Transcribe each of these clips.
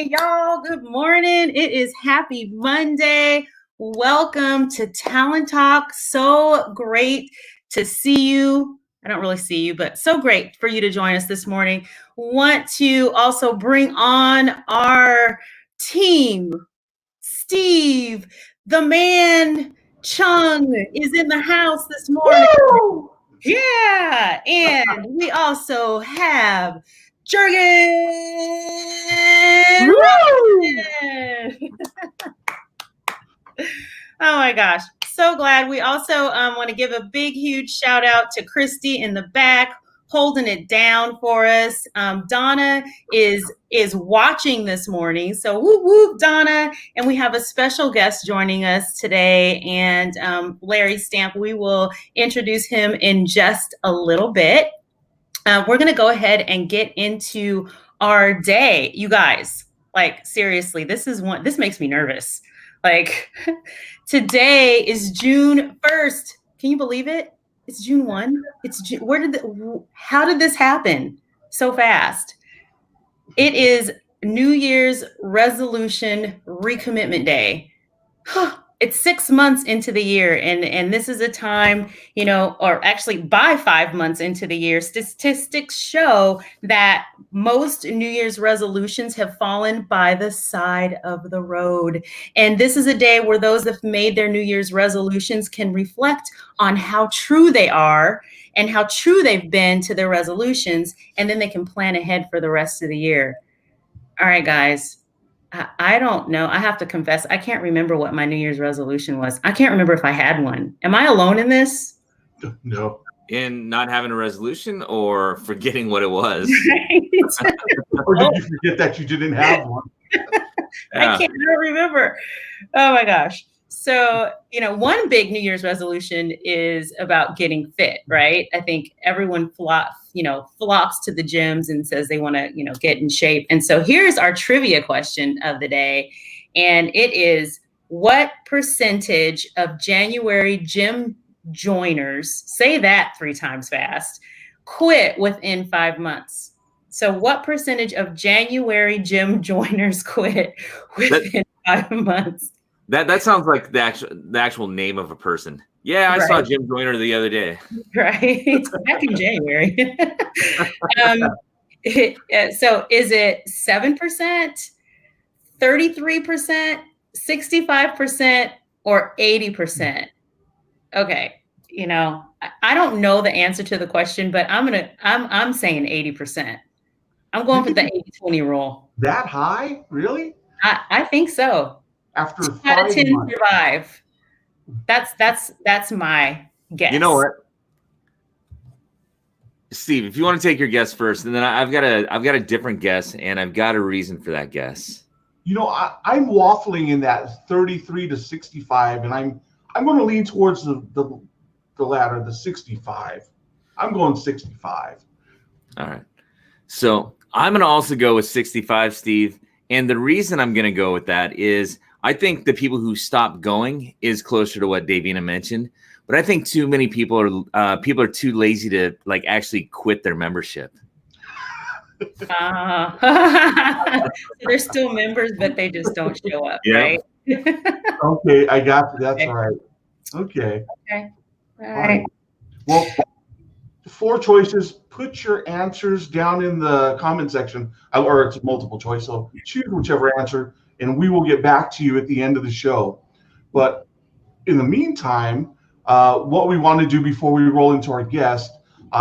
y'all. Good morning. It is Happy Monday. Welcome to Talent Talk. So great to see you. I don't really see you, but so great for you to join us this morning. Want to also bring on our team. Steve, the man Chung, is in the house this morning. Woo! Yeah, and we also have Jurgen. Oh my gosh, so glad. We also want to give a big, huge shout out to Christy in the back, holding it down for us. Donna is watching this morning, so whoop whoop, Donna. And we have a special guest joining us today, and Larry Stamp. We will introduce him in just a little bit. We're going to go ahead and get into our day, you guys. Like seriously, this makes me nervous. Like today is June 1st. Can you believe it? It's June 1. How did this happen so fast? It is New Year's resolution recommitment day. It's 6 months into the year, and this is a time, or actually by 5 months into the year, statistics show that most New Year's resolutions have fallen by the side of the road. And this is a day where those that have made their New Year's resolutions can reflect on how true they are and how true they've been to their resolutions, and then they can plan ahead for the rest of the year. All right, guys. I don't know. I have to confess, I can't remember what my New Year's resolution was. I can't remember if I had one. Am I alone in this? No. In not having a resolution or forgetting what it was? Right. Or did you forget that you didn't have one? I can't remember. Oh my gosh. So, one big New Year's resolution is about getting fit, right? I think everyone flocks to the gyms and says they want to, get in shape. And so here's our trivia question of the day. And it is, what percentage of January gym joiners, say that 3 times fast, quit within 5 months? So what percentage of January gym joiners quit within 5 months? That sounds like the actual name of a person. Yeah, I saw Jim Joyner the other day. Right, back in January. So is it 7%, 33%, 65%, or 80%? Okay, I don't know the answer to the question, but I'm saying 80%. I'm going for the 80-20 rule. That high? Really? I think so. After 2 out of 10 months. survive. That's my guess. You know what, Steve? If you want to take your guess first, and then I've got a different guess, and I've got a reason for that guess. I'm waffling in that 33 to 65, and I'm going to lean towards the latter, the 65. I'm going 65. All right. So I'm going to also go with 65, Steve. And the reason I'm going to go with that is I think the people who stop going is closer to what Davina mentioned. But I think too many people are too lazy to actually quit their membership. They're still members, but they just don't show up, right? Okay, I got you. That's right. Okay. All right. Well, 4 choices. Put your answers down in the comment section, or it's multiple choice. So choose whichever answer, and we will get back to you at the end of the show. But in the meantime, what we want to do before we roll into our guest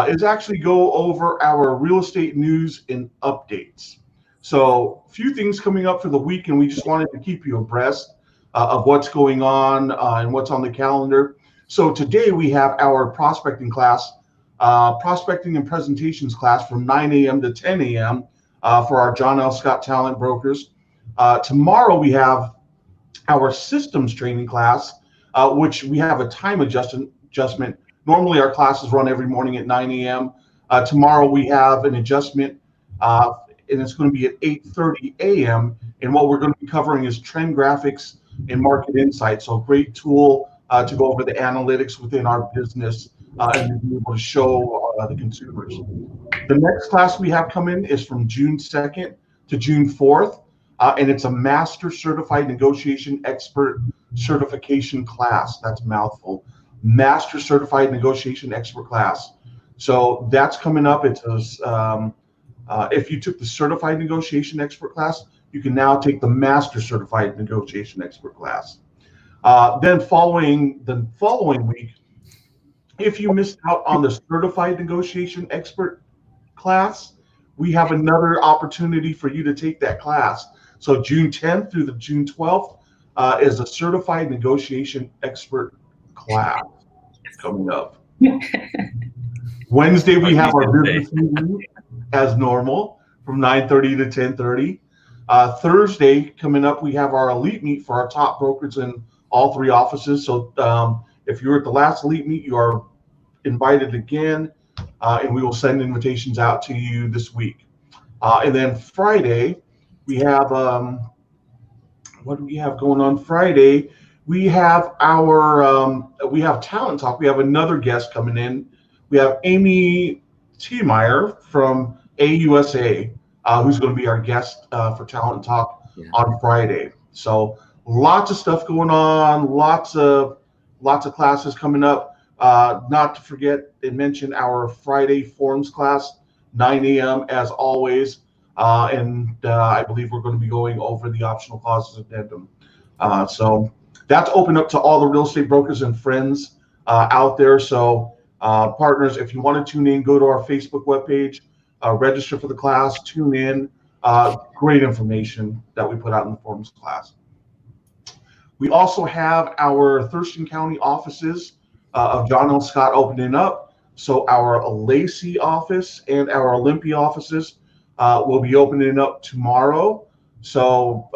is actually go over our real estate news and updates. So a few things coming up for the week, and we just wanted to keep you abreast of what's going on and what's on the calendar. So today we have our prospecting class, prospecting and presentations class from 9 a.m. to 10 a.m. For our John L. Scott Talent Brokers. Tomorrow we have our systems training class, which we have a time adjustment. Normally our classes run every morning at 9 a.m. Tomorrow we have an adjustment, and it's going to be at 8:30 a.m. And what we're going to be covering is trend graphics and market insights. So a great tool to go over the analytics within our business and be able to show the consumers. The next class we have coming is from June 2nd to June 4th. and it's a Master Certified Negotiation Expert certification class. That's a mouthful. Master Certified Negotiation Expert class. So that's coming up. It's if you took the Certified Negotiation Expert class, you can now take the Master Certified Negotiation Expert class. Then following the following week, if you missed out on the Certified Negotiation Expert class, we have another opportunity for you to take that class. So June 10th through the June 12th is a Certified Negotiation Expert class coming up. Wednesday, we have our business meeting as normal from 9:30 to 10:30. Thursday, coming up, we have our elite meet for our top brokers in all three offices. So if you were at the last elite meet, you are invited again, and we will send invitations out to you this week. And then Friday, we have what do we have going on Friday? We have we have Talent Talk. We have another guest coming in. We have Amy Tiemeyer from AUSA, who's going to be our guest for Talent Talk on Friday. So lots of stuff going on, lots of classes coming up. Not to forget and mention our Friday forms class, 9 a.m. as always. And I believe we're going to be going over the optional clauses addendum. So that's open up to all the real estate brokers and friends out there. So partners, if you want to tune in, go to our Facebook webpage, register for the class, tune in. Great information that we put out in the forms class. We also have our Thurston County offices of John L. Scott opening up. So our Lacey office and our Olympia offices will be opening up tomorrow. So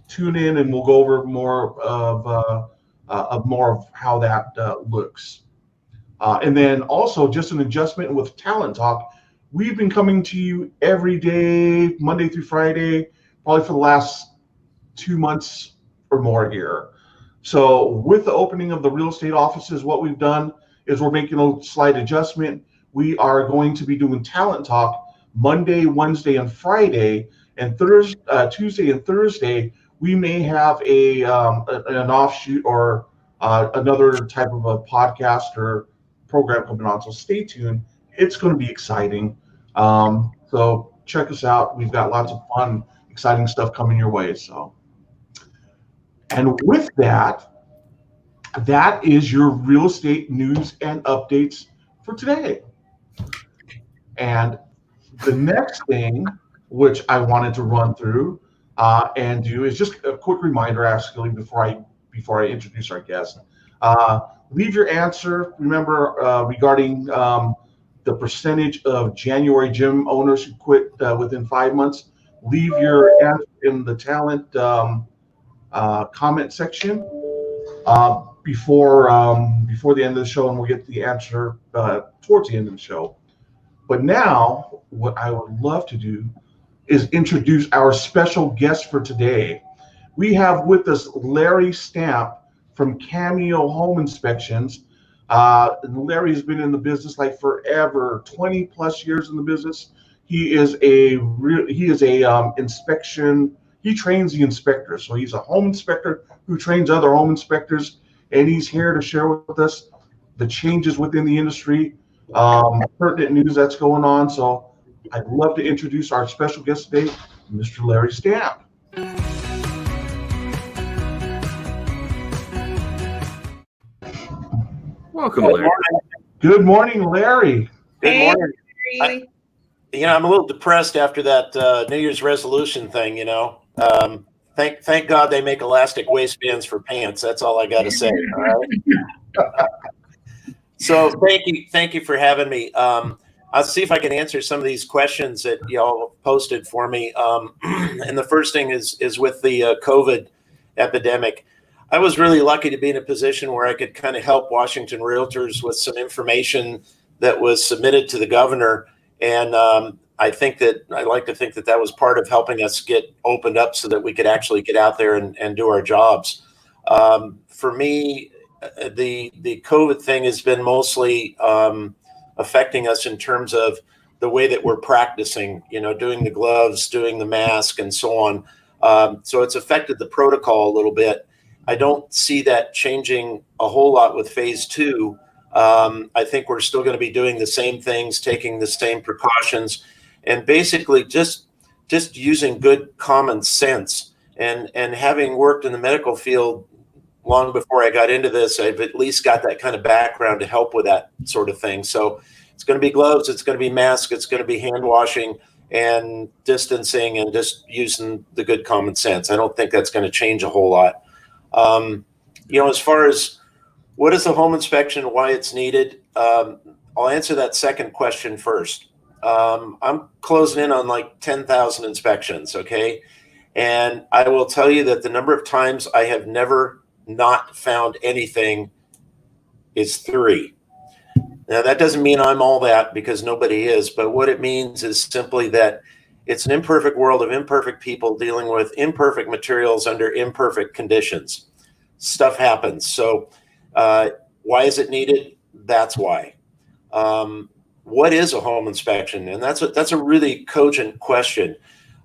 tune in and we'll go over more of how that looks. And then also just an adjustment with Talent Talk. We've been coming to you every day, Monday through Friday, probably for the last 2 months or more here. So with the opening of the real estate offices, what we've done is we're making a slight adjustment. We are going to be doing Talent Talk Monday, Wednesday, and Friday, and Tuesday and Thursday, we may have an offshoot or another type of a podcast or program coming on. So stay tuned. It's going to be exciting. So check us out. We've got lots of fun, exciting stuff coming your way. So, and with that, that is your real estate news and updates for today. And the next thing which I wanted to run through and do is just a quick reminder, actually, before I introduce our guest. Leave your answer. Remember, regarding the percentage of January gym owners who quit within 5 months. Leave your answer in the talent comment section before the end of the show, and we'll get the answer towards the end of the show. But now, what I would love to do is introduce our special guest for today. We have with us Larry Stamp from Cameo Home Inspections. Larry has been in the business like forever, 20 plus years in the business. He is a inspection. He trains the inspectors. So he's a home inspector who trains other home inspectors, and he's here to share with us the changes within the industry, pertinent news that's going on. So I'd love to introduce our special guest today, Mr. Larry Stamp. Welcome, Larry. Good morning, Larry. Good morning. Larry. I'm a little depressed after that New Year's resolution thing. Thank God they make elastic waistbands for pants. That's all I got to say. All right. So thank you for having me. I'll see if I can answer some of these questions that y'all posted for me. And the first thing is with the COVID epidemic. I was really lucky to be in a position where I could kind of help Washington realtors with some information that was submitted to the governor. And I like to think that was part of helping us get opened up so that we could actually get out there and do our jobs. For me, the COVID thing has been mostly affecting us in terms of the way that we're practicing, doing the gloves, doing the mask, and so on. So it's affected the protocol a little bit. I don't see that changing a whole lot with phase 2. I think we're still going to be doing the same things, taking the same precautions, and basically just using good common sense. And having worked in the medical field long before I got into this, I've at least got that kind of background to help with that sort of thing. So it's going to be gloves, it's going to be masks, it's going to be hand washing and distancing, and just using the good common sense. I don't think that's going to change a whole lot. As far as what is the home inspection, why it's needed, I'll answer that second question first. I'm closing in on like 10,000 inspections, okay? And I will tell you that the number of times I have never not found anything is 3. Now, that doesn't mean I'm all that, because nobody is, but what it means is simply that it's an imperfect world of imperfect people dealing with imperfect materials under imperfect conditions. Stuff happens. So why is it needed? That's why. What is a home inspection? And that's a really cogent question.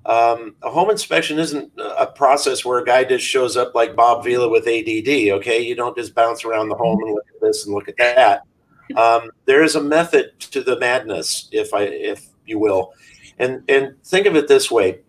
A home inspection isn't a process where a guy just shows up like Bob Vila with ADD, okay? You don't just bounce around the home and look at this and look at that. There is a method to the madness, if you will. And think of it this way.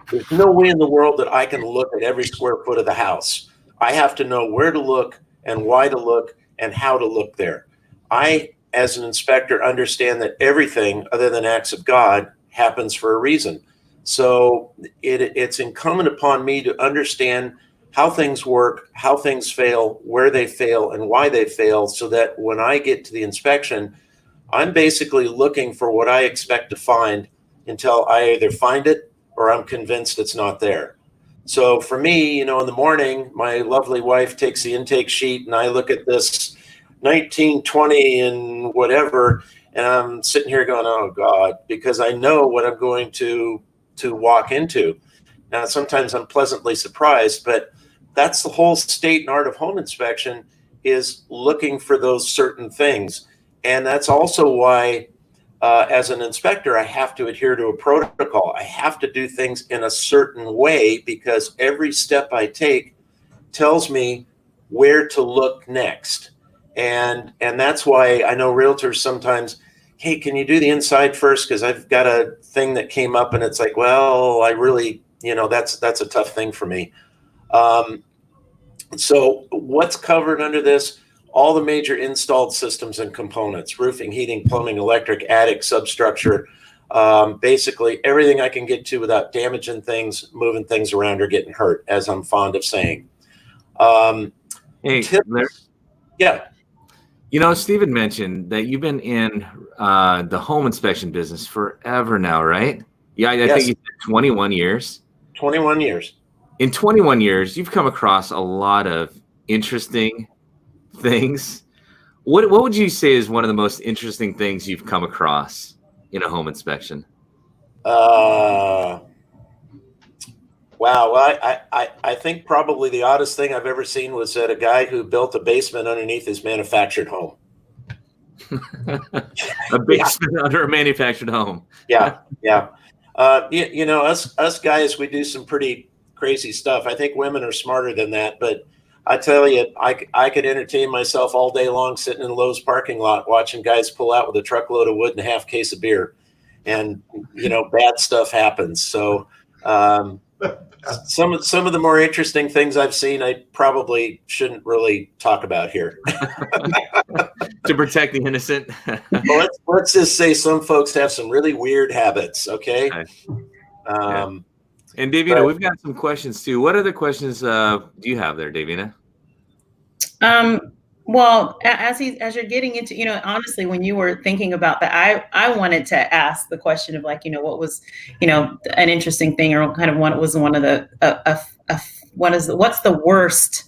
There's no way in the world that I can look at every square foot of the house. I have to know where to look and why to look and how to look there. I, as an inspector, understand that everything other than acts of God happens for a reason. So it's incumbent upon me to understand how things work, how things fail, where they fail, and why they fail, so that when I get to the inspection, I'm basically looking for what I expect to find until I either find it or I'm convinced it's not there. So for me, in the morning, my lovely wife takes the intake sheet and I look at this 1920 and whatever, and I'm sitting here going, oh God, because I know what I'm going to walk into. Now, sometimes I'm pleasantly surprised, but that's the whole state and art of home inspection, is looking for those certain things. And that's also why, as an inspector, I have to adhere to a protocol. I have to do things in a certain way, because every step I take tells me where to look next. And that's why I know realtors sometimes, hey, can you do the inside first? Because I've got a thing that came up, and it's like, well, I really, that's a tough thing for me. So what's covered under this? All the major installed systems and components: roofing, heating, plumbing, electric, attic, substructure, basically everything I can get to without damaging things, moving things around, or getting hurt, as I'm fond of saying. Hey, tips, yeah. Stephen mentioned that you've been in the home inspection business forever now, right? Yeah, I think you said 21 years. 21 years. In 21 years, you've come across a lot of interesting things. What would you say is one of the most interesting things you've come across in a home inspection? Wow. Well, I think probably the oddest thing I've ever seen was that a guy who built a basement underneath his manufactured home. A basement under a manufactured home. Yeah. Us guys, we do some pretty crazy stuff. I think women are smarter than that, but I tell you, I could entertain myself all day long sitting in Lowe's parking lot watching guys pull out with a truckload of wood and a half case of beer, and bad stuff happens. So some of the more interesting things I've seen, I probably shouldn't really talk about here. To protect the innocent. Well, let's just say some folks have some really weird habits. Okay. Yeah. And Davina, we've got some questions too. What other questions do you have there, Davina? Well, as you're getting into, honestly, when you were thinking about that, I wanted to ask the question of what was, an interesting thing, or kind of what was one of the, what's the worst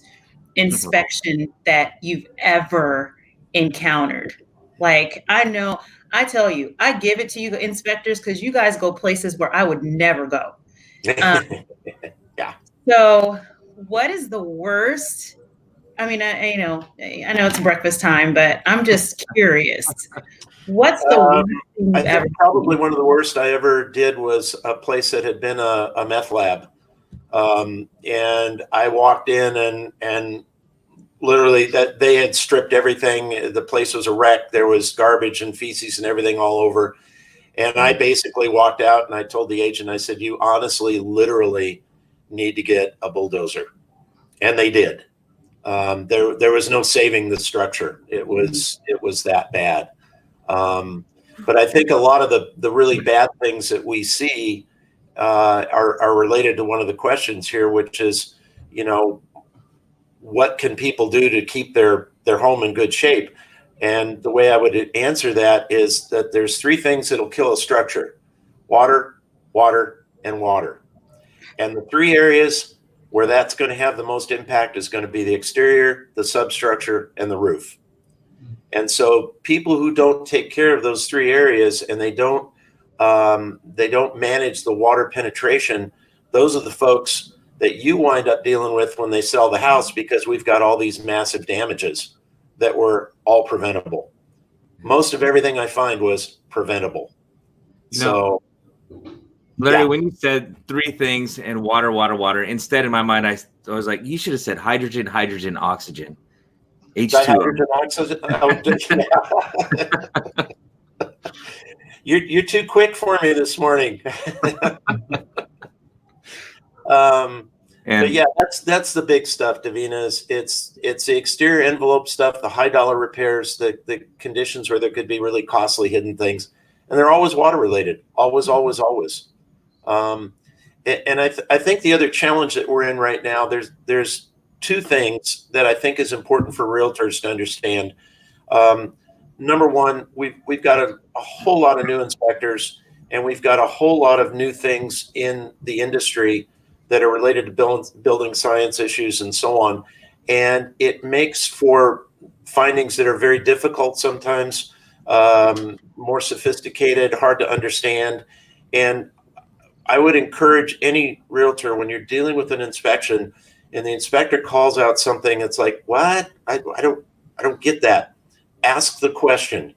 inspection that you've ever encountered? I tell you, I give it to you, the inspectors, because you guys go places where I would never go. Yeah. So what is the worst? I mean, I know it's breakfast time, but I'm just curious. What's the worst thing I you've ever think probably one of the worst I ever did was a place that had been a meth lab. And I walked in and literally that they had stripped everything. The place was a wreck. There was garbage and feces and everything all over. And I basically walked out and I told the agent, I said, you honestly, literally need to get a bulldozer. And they did. There was no saving the structure. It was that bad. But I think a lot of the really bad things that we see are related to one of the questions here, which is, what can people do to keep their home in good shape? And the way I would answer that is that there's three things that'll kill a structure: water, water, and water. And the three areas where that's going to have the most impact is going to be the exterior, the substructure, and the roof. And so people who don't take care of those three areas and they don't manage the water penetration, those are the folks that you wind up dealing with when they sell the house, because we've got all these massive damages that were all preventable. Most of everything I find was preventable. So Larry, when you said three things and water, water, water, instead in my mind, I was like, you should have said hydrogen, hydrogen, oxygen. H2O. Oxygen. You're too quick for me this morning. But yeah, that's the big stuff, Davina. It's the exterior envelope stuff, the high dollar repairs, the conditions where there could be really costly hidden things, and they're always water related, always. And I think the other challenge that we're in right now, there's two things that I think is important for realtors to understand. Number one, we've got a whole lot of new inspectors, and we've got a whole lot of new things in the industry that are related to building science issues and so on. And it makes for findings that are very difficult sometimes, more sophisticated, hard to understand. And I would encourage any realtor, when you're dealing with an inspection and the inspector calls out something, it's like, what? I don't get that. Ask the question,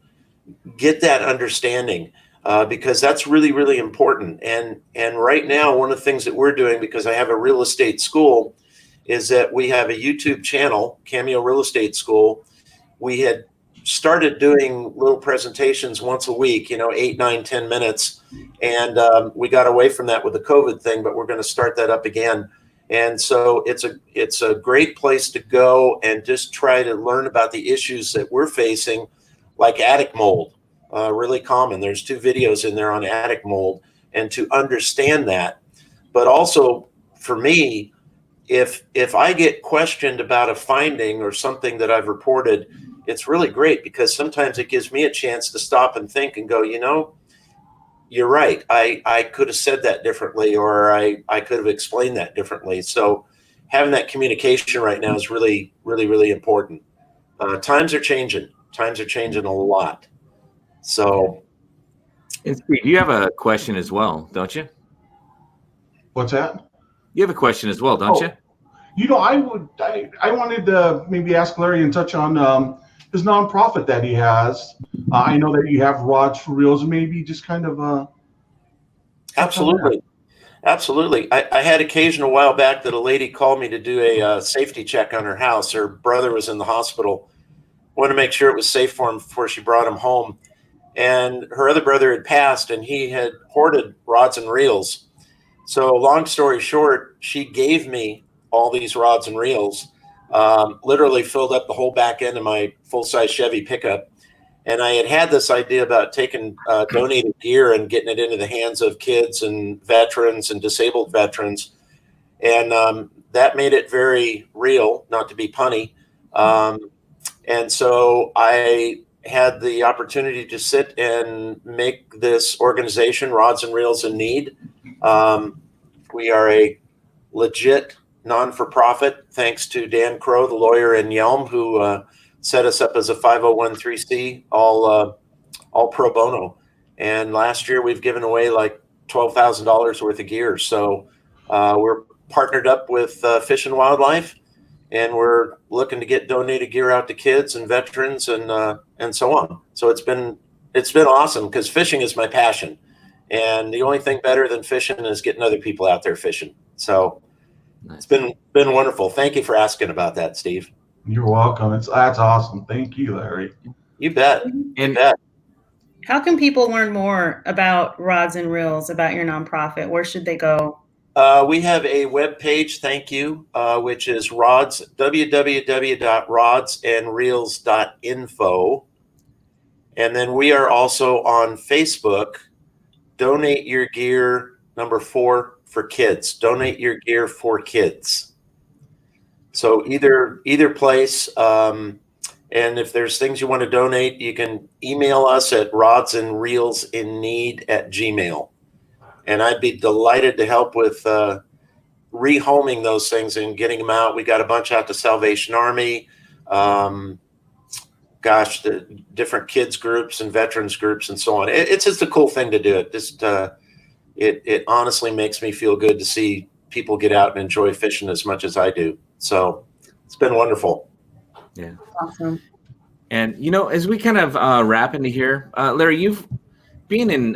get that understanding. Because that's really, really important. And right now, one of the things that we're doing, because I have a real estate school, is that we have a YouTube channel, Cameo Real Estate School. We had started doing little presentations once a week, 8, 9, 10 minutes. And we got away from that with the COVID thing, but we're going to start that up again. And so it's a great place to go and just try to learn about the issues that we're facing, like attic mold. Really common. There's 2 videos in there on attic mold, and to understand that. But also for me, if I get questioned about a finding or something that I've reported, it's really great, because sometimes it gives me a chance to stop and think and go, you're right. I could have said that differently, or I could have explained that differently. So having that communication right now is really, really, really important. Times are changing. Times are changing a lot. So, and Steve, you have a question as well, don't you? What's that? You have a question as well, don't you? I wanted to maybe ask Larry and touch on his nonprofit that he has. I know that you have Rods for Reels, maybe just kind of absolutely. I had occasion a while back that a lady called me to do a safety check on her house. Her brother was in the hospital. Wanted to make sure it was safe for him before she brought him home. And her other brother had passed, and he had hoarded rods and reels. So long story short, she gave me all these rods and reels, literally filled up the whole back end of my full-size Chevy pickup. And I had this idea about taking donated gear and getting it into the hands of kids and veterans and disabled veterans. And that made it very real, not to be punny. And so I had the opportunity to sit and make this organization, Rods and Reels in Need. We are a legit non-for-profit, thanks to Dan Crow, the lawyer in Yelm, who set us up as a 501(c), all pro bono. And last year we've given away like $12,000 worth of gear. So we're partnered up with Fish and Wildlife, and we're looking to get donated gear out to kids and veterans and so on. So it's been It's been awesome because fishing is my passion. And the only thing better than fishing is getting other people out there fishing. So it's been wonderful. Thank you for asking about that, Steve. You're welcome. That's awesome. Thank you, Larry. You bet. And you bet. How can people learn more about Rods and Reels, about your nonprofit? Where should they go? We have a web page, thank you, which is www.rodsandreels.info. And then we are also on Facebook. Donate your gear, #4 for kids. Donate your gear for kids. So either place. And if there's things you want to donate, you can email us at rodsandreelsinneed@gmail.com. And I'd be delighted to help with rehoming those things and getting them out. We got a bunch out to Salvation Army. The different kids groups and veterans groups and so on. It's just a cool thing to do. It honestly makes me feel good to see people get out and enjoy fishing as much as I do. So it's been wonderful. Yeah. Awesome. And, as we kind of wrap into here, Larry, you've been an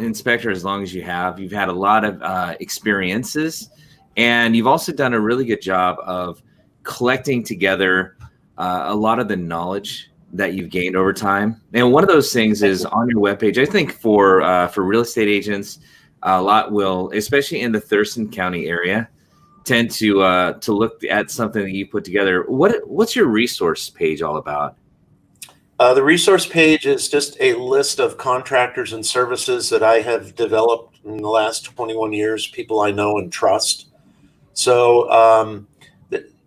inspector as long as you have. You've had a lot of experiences, and you've also done a really good job of collecting together a lot of the knowledge that you've gained over time. And one of those things is on your webpage. I think for real estate agents, a lot will, especially in the Thurston County area, tend to look at something that you put together. What's your resource page all about? The resource page is just a list of contractors and services that I have developed in the last 21 years, people I know and trust. So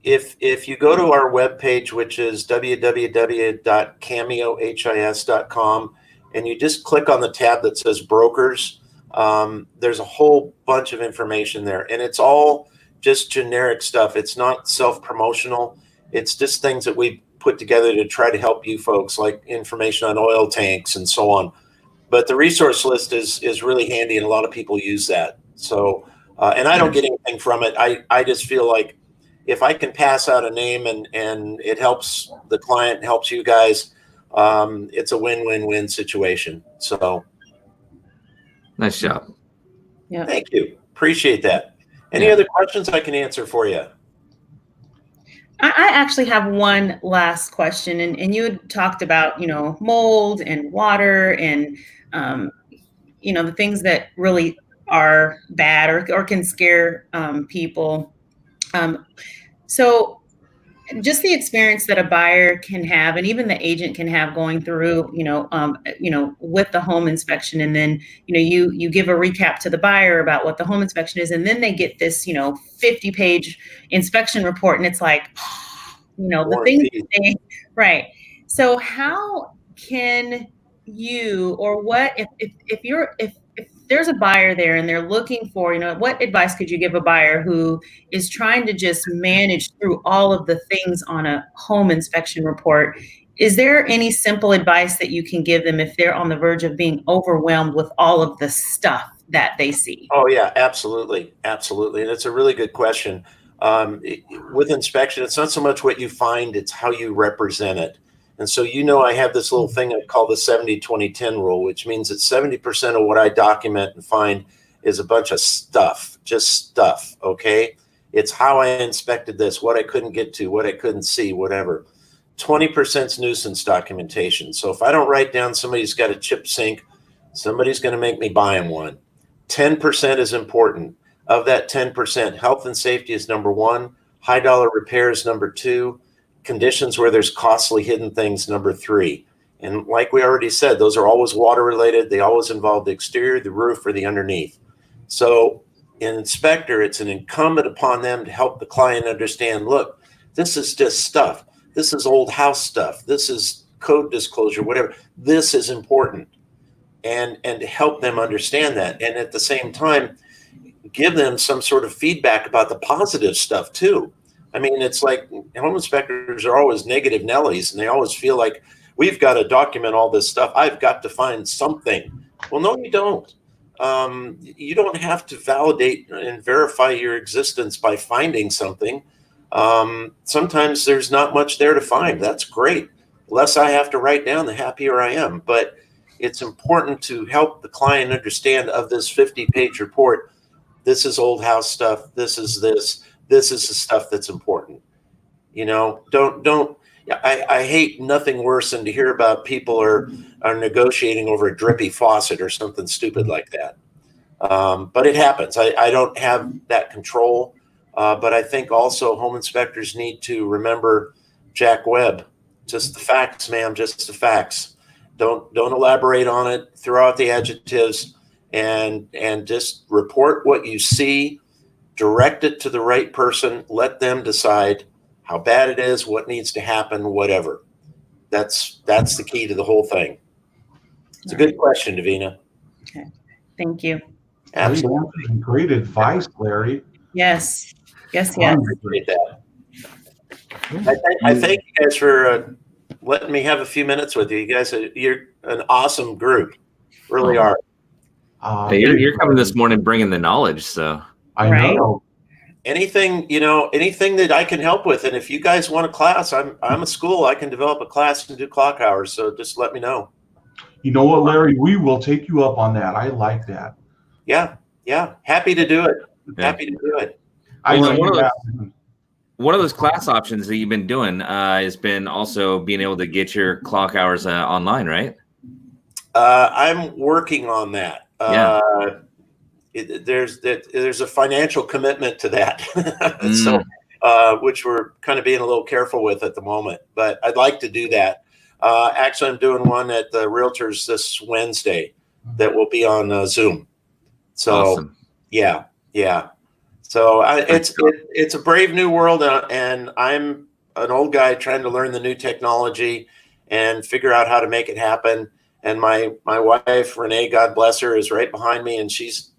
if you go to our webpage, which is www.cameohis.com, and you just click on the tab that says brokers, there's a whole bunch of information there. And it's all just generic stuff. It's not self-promotional. It's just things that we put together to try to help you folks, like information on oil tanks and so on. But the resource list is really handy, and a lot of people use that. So, and I don't get anything from it. I just feel like if I can pass out a name and it helps the client, helps you guys, it's a win-win-win situation. So, nice job. Yeah. Thank you. Appreciate that. Any other questions I can answer for you? I actually have one last question, and you had talked about, mold and water and, the things that really are bad or can scare people. So just the experience that a buyer can have, and even the agent can have going through, with the home inspection, and then, you give a recap to the buyer about what the home inspection is, and then they get this, 50-page inspection report, and it's like, the things they, right. So how can you, or what if there's a buyer there and they're looking for, what advice could you give a buyer who is trying to just manage through all of the things on a home inspection report? Is there any simple advice that you can give them if they're on the verge of being overwhelmed with all of the stuff that they see? Oh yeah, absolutely. Absolutely. And it's a really good question. With inspection, it's not so much what you find, it's how you represent it. And so, I have this little thing I call the 70-20-10 rule, which means that 70% of what I document and find is a bunch of stuff, just stuff. Okay. It's how I inspected this, what I couldn't get to, what I couldn't see, whatever. 20% is nuisance documentation. So if I don't write down somebody's got a chip sink, somebody's going to make me buy them one. 10% is important. Of that 10%, health and safety is #1, high dollar repairs #2, conditions where there's costly hidden things #3. And like we already said, those are always water related. They always involve the exterior, the roof, or the underneath. So an inspector, it's an incumbent upon them to help the client understand, look, this is just stuff. This is old house stuff. This is code disclosure, whatever. This is important. And to help them understand that. And at the same time, give them some sort of feedback about the positive stuff too. I mean, it's like home inspectors are always negative Nellies, and they always feel like we've got to document all this stuff. I've got to find something. Well, no, you don't. You don't have to validate and verify your existence by finding something. Sometimes there's not much there to find. That's great. The less I have to write down, the happier I am. But it's important to help the client understand of this 50-page report. This is old house stuff. This is this. This is the stuff that's important. You know, don't. I hate nothing worse than to hear about people are negotiating over a drippy faucet or something stupid like that. But it happens. I don't have that control. But I think also home inspectors need to remember Jack Webb. Just the facts, ma'am. Just the facts. Don't elaborate on it. Throw out the adjectives, and just report what you see. Direct it to the right person. Let them decide how bad it is, what needs to happen, whatever. That's the key to the whole thing. It's a good question, Davina. Okay. Thank you. Absolutely. Great advice, Larry. Yes. Yes. I appreciate that. I thank you guys for letting me have a few minutes with you. You guys, you're an awesome group. Really are. Hey, you're coming this morning bringing the knowledge, so. I know. Anything that I can help with, and if you guys want a class, I'm a school. I can develop a class and do clock hours. So just let me know. You know what, Larry? We will take you up on that. I like that. Yeah. Happy to do it. Happy to do it. One of those class options that you've been doing has been also being able to get your clock hours online, right? I'm working on that. Yeah. There's a financial commitment to that, so which we're kind of being a little careful with at the moment. But I'd like to do that. Actually, I'm doing one at the Realtors this Wednesday that will be on Zoom. So awesome. Yeah. So it's a brave new world, and I'm an old guy trying to learn the new technology and figure out how to make it happen. And my wife Renee, God bless her, is right behind me, and she's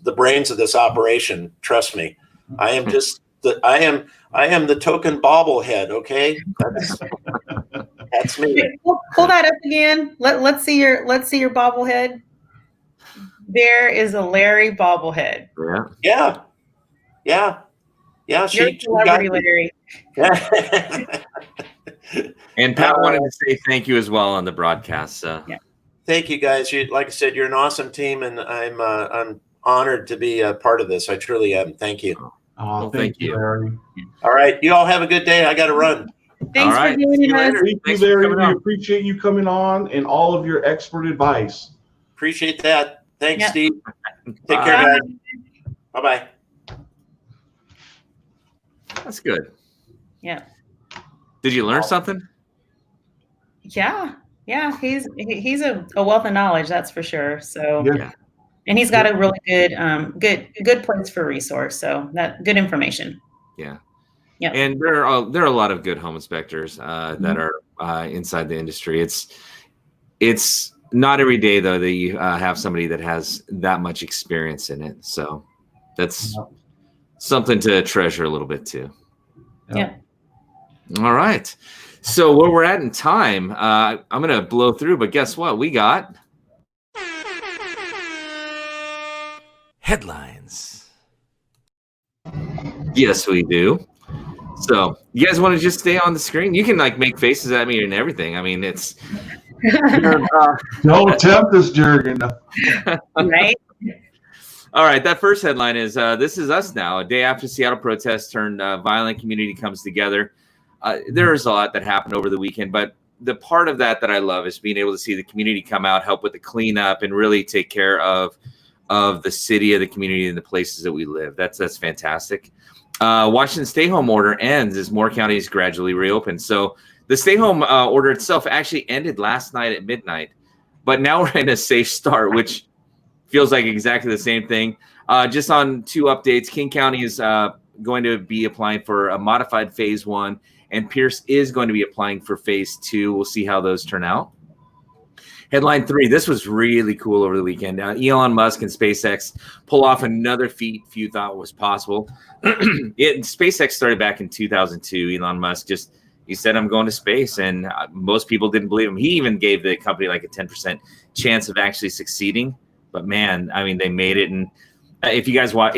the brains of this operation. Trust me, I am just I am the token bobblehead. Okay, that's me. Pull that up again. Let's see your bobblehead. There is a Larry bobblehead. Yeah. You're a celebrity, Larry. And Pat wanted to say thank you as well on the broadcast. So. Yeah. Thank you, guys. Like I said, you're an awesome team, and I'm honored to be a part of this. I truly am. Thank you. Oh, thank you, Larry. All right, you all have a good day. I got to run. Thanks for joining us. Thank you, Larry. We appreciate you coming on and all of your expert advice. Appreciate that. Thanks, Steve. Take care, guys. Bye-bye. That's good. Yeah. Did you learn something? Yeah. He's a wealth of knowledge, that's for sure. So, and he's got a really good place for resource. So that good information. Yeah. And there are a lot of good home inspectors that are inside the industry. It's not every day though that you have somebody that has that much experience in it. So that's something to treasure a little bit too. Yeah. All right. So where we're at in time, I'm going to blow through, but guess what? We got headlines. Yes, we do. So you guys want to just stay on the screen? You can make faces at me and everything. I mean, it's don't tempt us, Jurgen. Right. All right, that first headline is This Is Us Now. A day after Seattle protests turned violent, community comes together. There is a lot that happened over the weekend, but the part of that I love is being able to see the community come out, help with the cleanup, and really take care of the city, of the community, and the places that we live. That's fantastic. Washington stay-home order ends as more counties gradually reopen. So the stay-home order itself actually ended last night at midnight, but now we're in a safe start, which feels like exactly the same thing. Just on 2 updates, King County is going to be applying for a modified phase 1, and Pierce is going to be applying for phase 2. We'll see how those turn out. Headline 3, this was really cool over the weekend. Elon Musk and SpaceX pull off another feat few thought was possible. SpaceX started back in 2002. Elon Musk he said, I'm going to space, and most people didn't believe him. He even gave the company a 10% chance of actually succeeding. But man, I mean, they made it. And if you guys watch,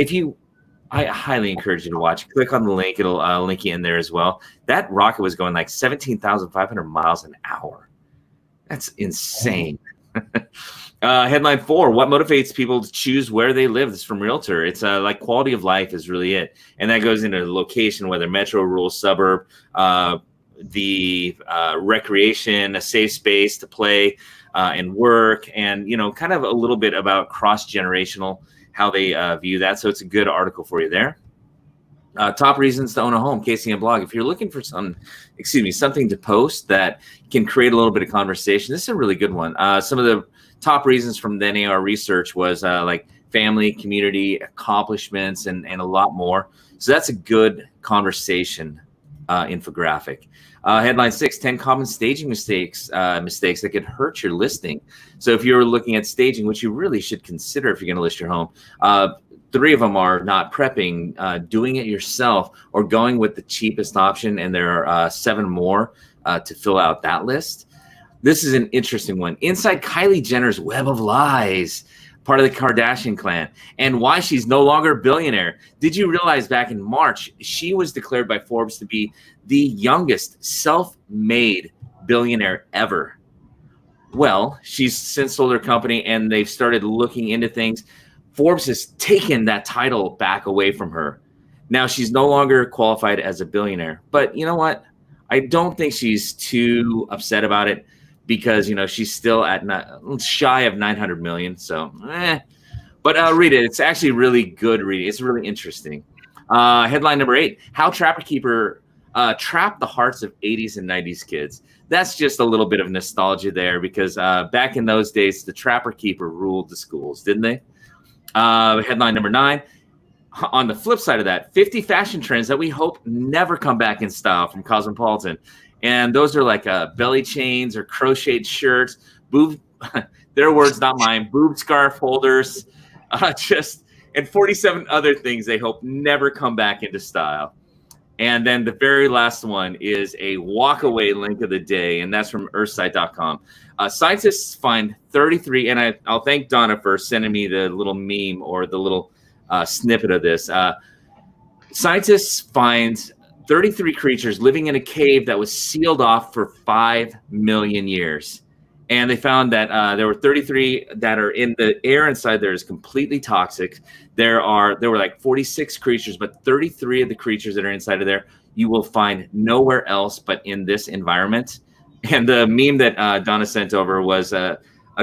I highly encourage you to watch. Click on the link; it'll link you in there as well. That rocket was going 17,500 miles an hour. That's insane. Headline 4, what motivates people to choose where they live? This is from Realtor. It's like quality of life is really it. And that goes into location, whether metro, rural, suburb, the recreation, a safe space to play and work, and, you know, kind of a little bit about cross-generational, how they view that. So it's a good article for you there. Top reasons to own a home, KCM blog. If you're looking for something to post that can create a little bit of conversation, this is a really good one. Some of the top reasons from the NAR research was like family, community, accomplishments, and a lot more. So that's a good conversation infographic. Headline 6, 10 common staging mistakes that could hurt your listing. So if you're looking at staging, which you really should consider if you're going to list your home, 3 of them are not prepping, doing it yourself, or going with the cheapest option. And there are 7 more to fill out that list. This is an interesting one. Inside Kylie Jenner's web of lies, part of the Kardashian clan, and why she's no longer a billionaire. Did you realize back in March, she was declared by Forbes to be the youngest self-made billionaire ever? Well, she's since sold her company, and they've started looking into things. Forbes has taken that title back away from her. Now she's no longer qualified as a billionaire. But you know what? I don't think she's too upset about it, because, you know, she's still at shy of 900 million. So, but I'll read it. It's actually really good reading. It's really interesting. Headline number 8, how Trapper Keeper trapped the hearts of 80s and 90s kids. That's just a little bit of nostalgia there, because back in those days, the Trapper Keeper ruled the schools, didn't they? Headline number 9, on the flip side of that, 50 fashion trends that we hope never come back in style, from Cosmopolitan. And those are like belly chains or crocheted shirts, their words, not mine, boob scarf holders, and 47 other things they hope never come back into style. And then the very last one is a walk-away link of the day, and that's from earthsite.com. Scientists find 33, and I'll thank Donna for sending me the little meme or the little snippet of this. Scientists find 33 creatures living in a cave that was sealed off for 5 million years. And they found that there were 33 that are in the air inside there is completely toxic. There were like 46 creatures, but 33 of the creatures that are inside of there you will find nowhere else but in this environment. And the meme that Donna sent over was a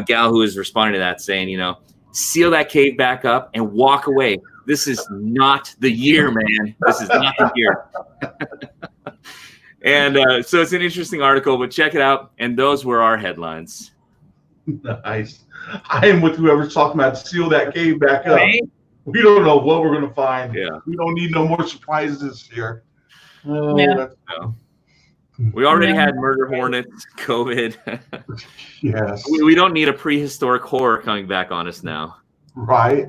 gal who was responding to that saying, you know, seal that cave back up and walk away. This is not the year, man. This is not the year. And so it's an interesting article, but check it out. And those were our headlines. Nice. I am with whoever's talking about seal that cave back up. Right? We don't know what we're going to find. Yeah. We don't need no more surprises here. Oh, Yeah. We already had murder hornets, COVID. Yes. We don't need a prehistoric horror coming back on us now. Right.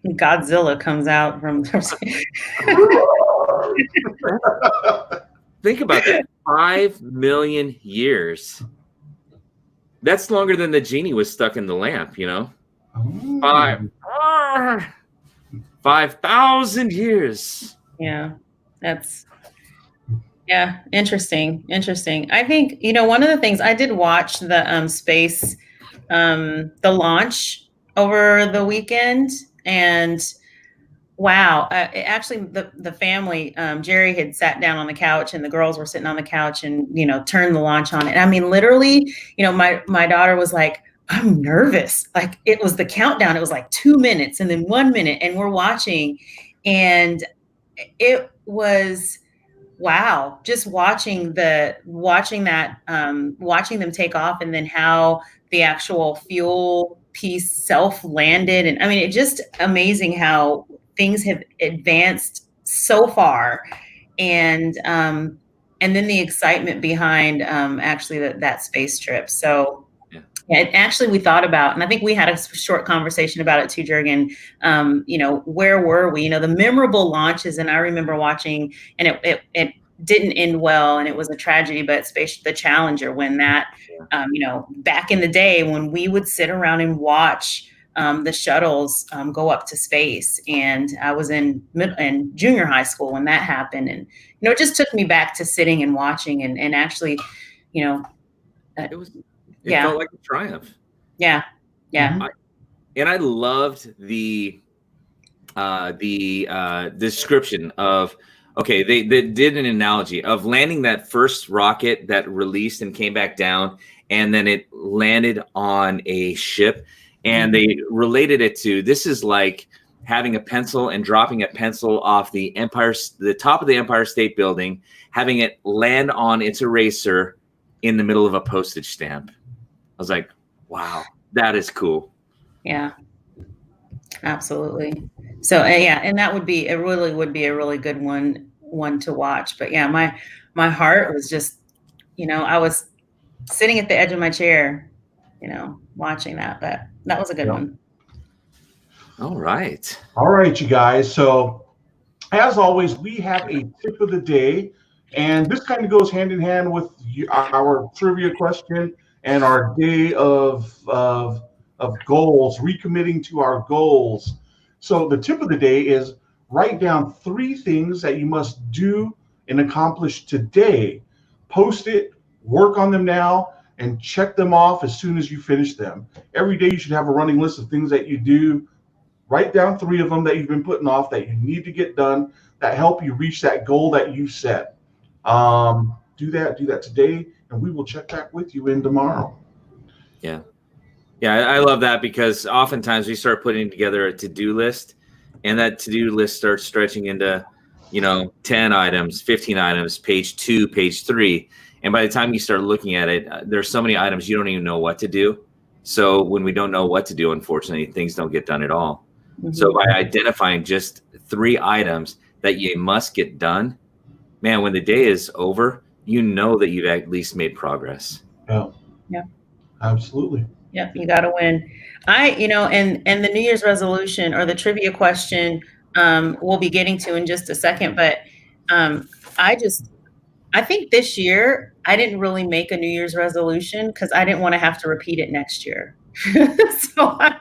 Godzilla comes out from. Think about that. 5 million years. That's longer than the genie was stuck in the lamp, you know? 5,000 years. Yeah, interesting. I think, you know, one of the things I did watch the space, the launch over the weekend, and wow, actually the family, Jerry had sat down on the couch and the girls were sitting on the couch and, you know, turned the launch on. And I mean, literally, you know, my daughter was like, I'm nervous. Like, it was the countdown. It was like 2 minutes and then 1 minute, and we're watching, and it was, wow, just watching them take off, and then how the actual fuel piece self-landed. And I mean, it's just amazing how things have advanced so far. And then the excitement behind actually that space trip. So yeah, actually we thought about, and I think we had a short conversation about it too, Jurgen, you know, where were we? You know, the memorable launches, and I remember watching, and it didn't end well, and it was a tragedy, but the Challenger, when that, you know, back in the day when we would sit around and watch the shuttles go up to space. And I was in junior high school when that happened. And, you know, it just took me back to sitting and watching and actually, you know, it felt like a triumph. Yeah. Yeah. And I loved the description of, okay, they did an analogy of landing that first rocket that released and came back down, and then it landed on a ship, and they related it to, this is like having a pencil and dropping a pencil off the top of the Empire State Building, having it land on its eraser in the middle of a postage stamp. I was like, wow, that is cool. Yeah, absolutely. So yeah, and that would be, it really would be a really good one to watch. But yeah, my heart was just, I was sitting at the edge of my chair, watching that. That was a good one. All right. All right, you guys. So as always, we have a tip of the day, and this kind of goes hand in hand with our trivia question and our day of goals, recommitting to our goals. So the tip of the day is write down 3 things that you must do and accomplish today. Post it, work on them now, and check them off as soon as you finish them. Every day you should have a running list of things that you do. Write down 3 of them that you've been putting off that you need to get done that help you reach that goal that you set. Do that today, and we will check back with you in tomorrow. Yeah. Yeah, I love that, because oftentimes we start putting together a to-do list, and that to-do list starts stretching into, 10 items, 15 items, page 2, page 3. And by the time you start looking at it, there's so many items you don't even know what to do. So when we don't know what to do, unfortunately, things don't get done at all. Mm-hmm. So by identifying just 3 items that you must get done, man, when the day is over, you know that you've at least made progress. Yeah, absolutely. Yep, you got to win. And the New Year's resolution or the trivia question, we'll be getting to in just a second. But I think this year I didn't really make a New Year's resolution because I didn't want to have to repeat it next year. So I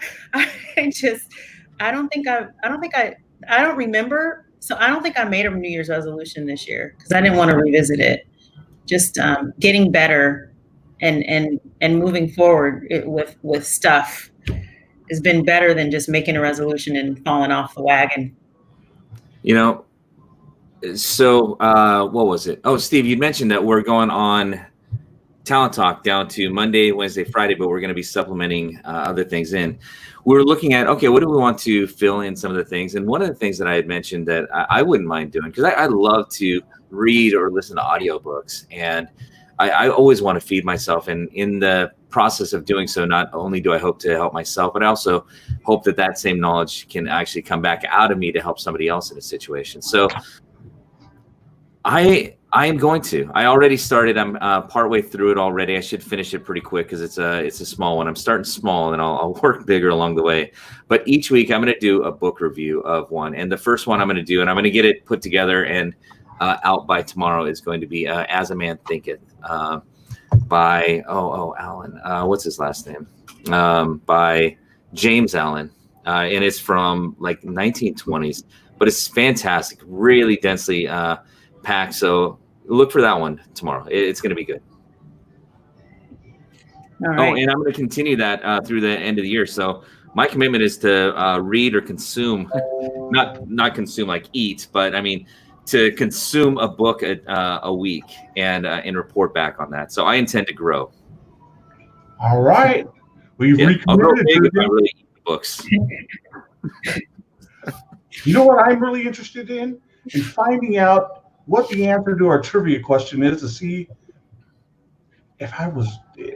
don't remember. So I don't think I made a New Year's resolution this year because I didn't want to revisit it. Just getting better and moving forward with stuff has been better than just making a resolution and falling off the wagon. So what was it? Oh, Steve, you mentioned that we're going on Talent Talk down to Monday, Wednesday, Friday, but we're going to be supplementing other things in. We're looking at, okay, what do we want to fill in some of the things? And one of the things that I had mentioned that I wouldn't mind doing, because I love to read or listen to audiobooks, and I always want to feed myself. And in the process of doing so, not only do I hope to help myself, but I also hope that same knowledge can actually come back out of me to help somebody else in a situation. So I am going to. I already started. I'm partway through it already. I should finish it pretty quick because it's a small one. I'm starting small, and I'll work bigger along the way. But each week I'm going to do a book review of one. And the first one I'm going to do, and I'm going to get it put together and out by tomorrow, is going to be As a Man Thinketh by Allen. What's his last name? By James Allen, and it's from like 1920s. But it's fantastic, really densely packed. So look for that one tomorrow. It's going to be good. All right. Oh, and I'm going to continue that through the end of the year. So my commitment is to read or consume, not consume like eat, but I mean to consume a book a week and report back on that. So I intend to grow. All right. We've recommitted. I'll grow big if I really eat the books. You know what I'm really interested in finding out what the answer to our trivia question is, to see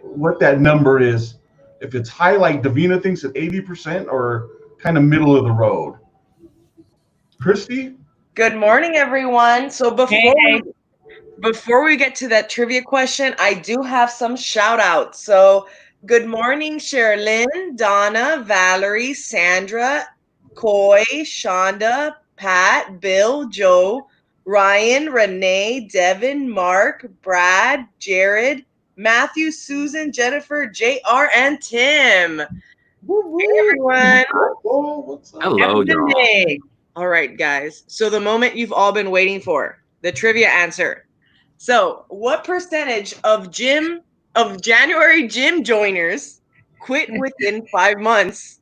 what that number is. If it's high, like Davina thinks at 80%, or kind of middle of the road. Christy? Good morning, everyone. So before we get to that trivia question, I do have some shout outs. So good morning, Sherilyn, Donna, Valerie, Sandra, Coy, Shonda, Pat, Bill, Joe, Ryan, Renee, Devin, Mark, Brad, Jared, Matthew, Susan, Jennifer, JR, and Tim. Hey, everyone. What's up? Hello, y'all. All right, guys. So the moment you've all been waiting for, the trivia answer. So what percentage of January gym joiners quit within 5 months?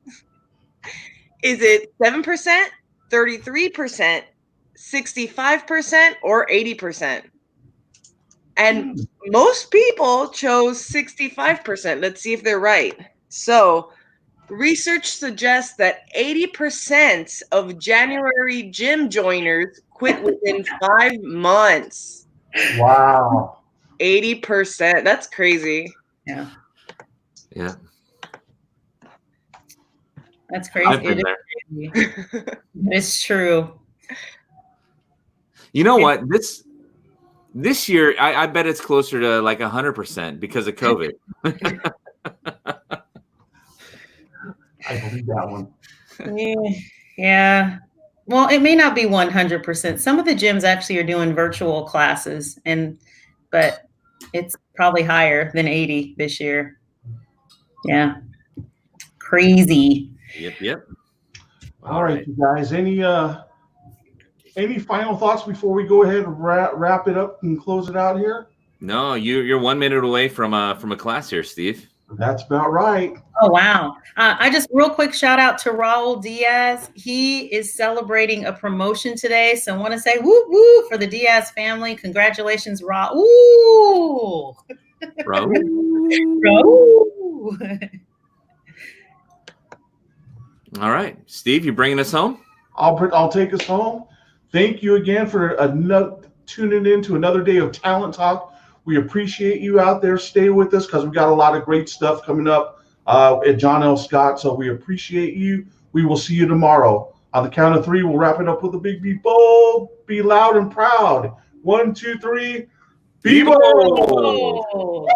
Is it 7%, 33%, 65%, or 80%? And most people chose 65%. Let's see if they're right. So, research suggests that 80% of January gym joiners quit within 5 months. Wow. 80%. That's crazy. Yeah, Yeah. that's I've crazy. been It there. is crazy. It's true. You know what? This year, I bet it's closer to like 100% because of COVID. I believe that one. Yeah. Well, it may not be 100%. Some of the gyms actually are doing virtual classes, but it's probably higher than 80 this year. Yeah. Crazy. Yep. All right, you guys. Any final thoughts before we go ahead and wrap it up and close it out here? No, you're 1 minute away from a class here, Steve. That's about right. Oh, wow. I just real quick shout out to Raul Diaz. He is celebrating a promotion today. So I want to say woo woo for the Diaz family. Congratulations, Raul. Raul. Raul. All right, Steve, you bringing us home? I'll take us home. Thank you again for tuning in to another day of Talent Talk. We appreciate you out there. Stay with us because we got a lot of great stuff coming up at John L. Scott. So we appreciate you. We will see you tomorrow. On the count of 3, we'll wrap it up with a big be bold, be loud and proud. 1, 2, 3. Be bold.